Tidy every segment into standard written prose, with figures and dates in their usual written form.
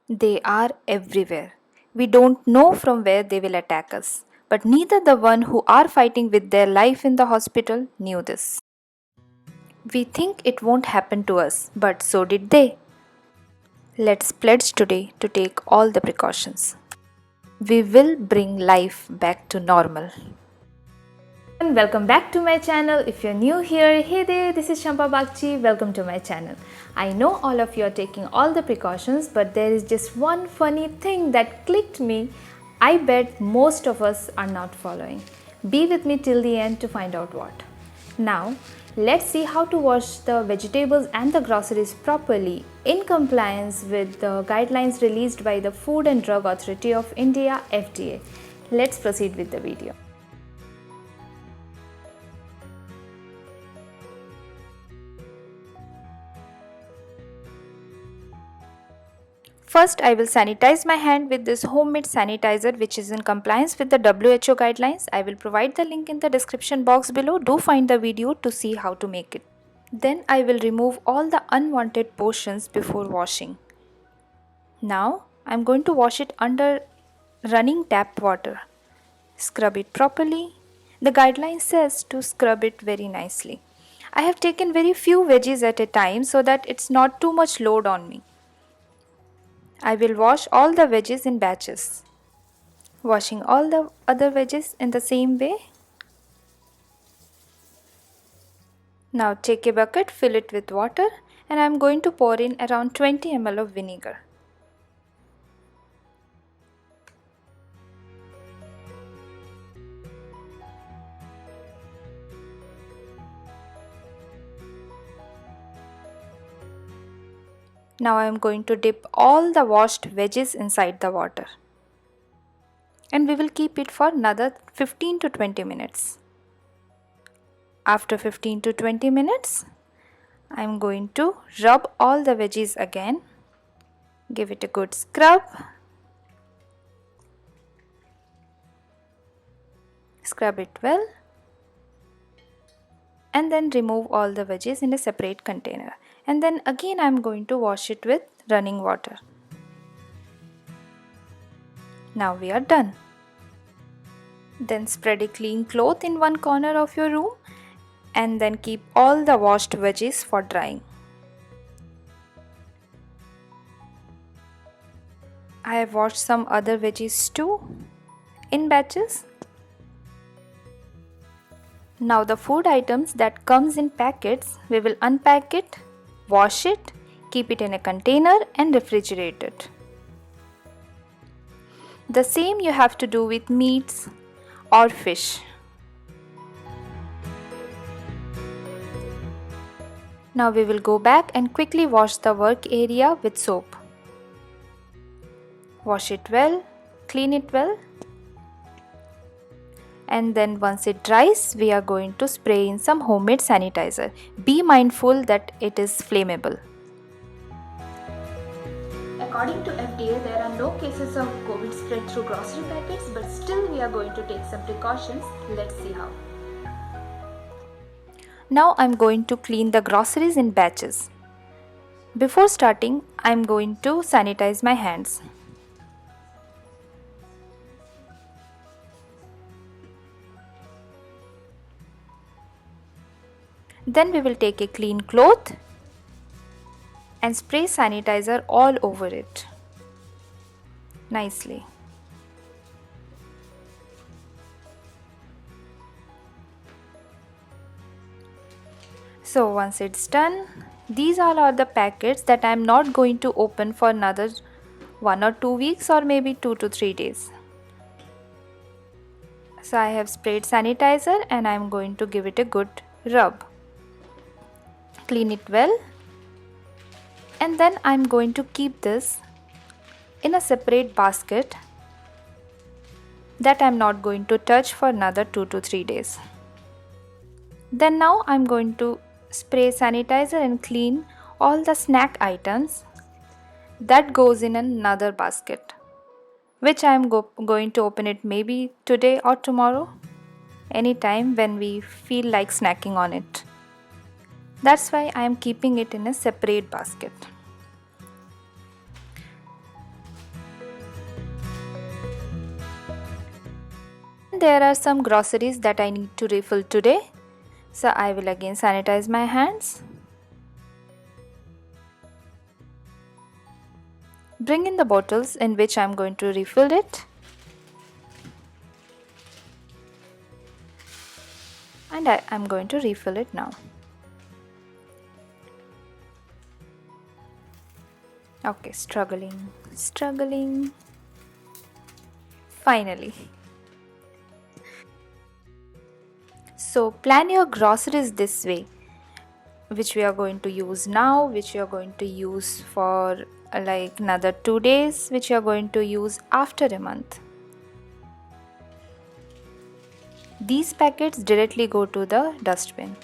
They are everywhere. We don't know from where they will attack us, but neither the one who are fighting with their life in the hospital knew this. We think it won't happen to us, but so did they. Let's pledge today to take all the precautions. We will bring life back to normal. And welcome back to my channel. If you're new here, hey there, this is Shampa Bagchi. Welcome to my channel. I know all of you are taking all the precautions, but there is just one funny thing that clicked me. I bet most of us are not following. Be with me till the end to find out what. Now, let's see how to wash the vegetables and the groceries properly in compliance with the guidelines released by the Food and Drug Authority of India (FDA). Let's proceed with the video. First, I will sanitize my hand with this homemade sanitizer which is in compliance with the WHO guidelines. I will provide the link in the description box below. Do find the video to see how to make it. Then I will remove all the unwanted portions before washing. Now, I am going to wash it under running tap water. Scrub it properly. The guideline says to scrub it very nicely. I have taken very few veggies at a time so that it's not too much load on me. I will wash all the veggies in batches. Washing all the other veggies in the same way. Now take a bucket, fill it with water, and I am going to pour in around 20 ml of vinegar. Now I am going to dip all the washed veggies inside the water. And we will keep it for another 15 to 20 minutes. After 15 to 20 minutes, I am going to rub all the veggies again. Give it a good scrub. Scrub it well. And then remove all the veggies in a separate container. And then again I am going to wash it with running water. Now we are done. Then spread a clean cloth in one corner of your room and then keep all the washed veggies for drying. I have washed some other veggies too in batches. Now the food items that comes in packets, we will unpack it, wash it, keep it in a container and refrigerate it. The same you have to do with meats or fish. Now we will go back and quickly wash the work area with soap. Wash it well, clean it well. And then once it dries, we are going to spray in some homemade sanitizer. Be mindful that it is flammable. According to FDA, there are no cases of COVID spread through grocery packets, but still we are going to take some precautions. Let's see how. Now I am going to clean the groceries in batches. Before starting, I am going to sanitize my hands. Then we will take a clean cloth and spray sanitizer all over it nicely. So once it's done, these all are the packets that I am not going to open for another 1 or 2 weeks or maybe 2 to 3 days. So I have sprayed sanitizer and I am going to give it a good rub. Clean it well. And then I am going to keep this in a separate basket that I am not going to touch for another 2 to 3 days. Then now I am going to spray sanitizer and clean all the snack items that goes in another basket, which I am going to open it maybe today or tomorrow, anytime when we feel like snacking on it. That's why I am keeping it in a separate basket. there are some groceries that I need to refill today. So I will again sanitize my hands. Bring in the bottles in which I am going to refill it. And I am going to refill it now. Okay, struggling. Finally. So plan your groceries this way, which we are going to use now, which you are going to use for like another 2 days, which you are going to use after a month. These packets directly go to the dustbin.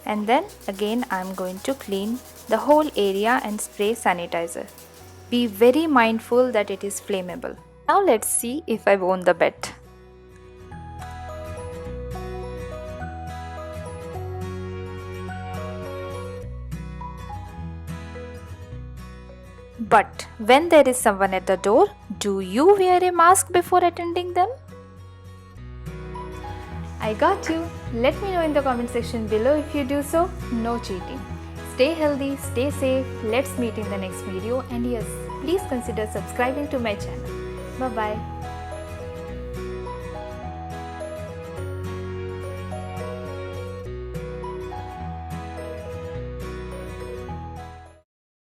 And then again I am going to clean the whole area and spray sanitizer. Be very mindful that it is flammable. Now let's see if I won the bet. But when there is someone at the door, do you wear a mask before attending them? I got you. Let me know in the comment section below if you do so. No cheating. Stay healthy, stay safe. Let's meet in the next video. And yes, please consider subscribing to my channel. Bye bye.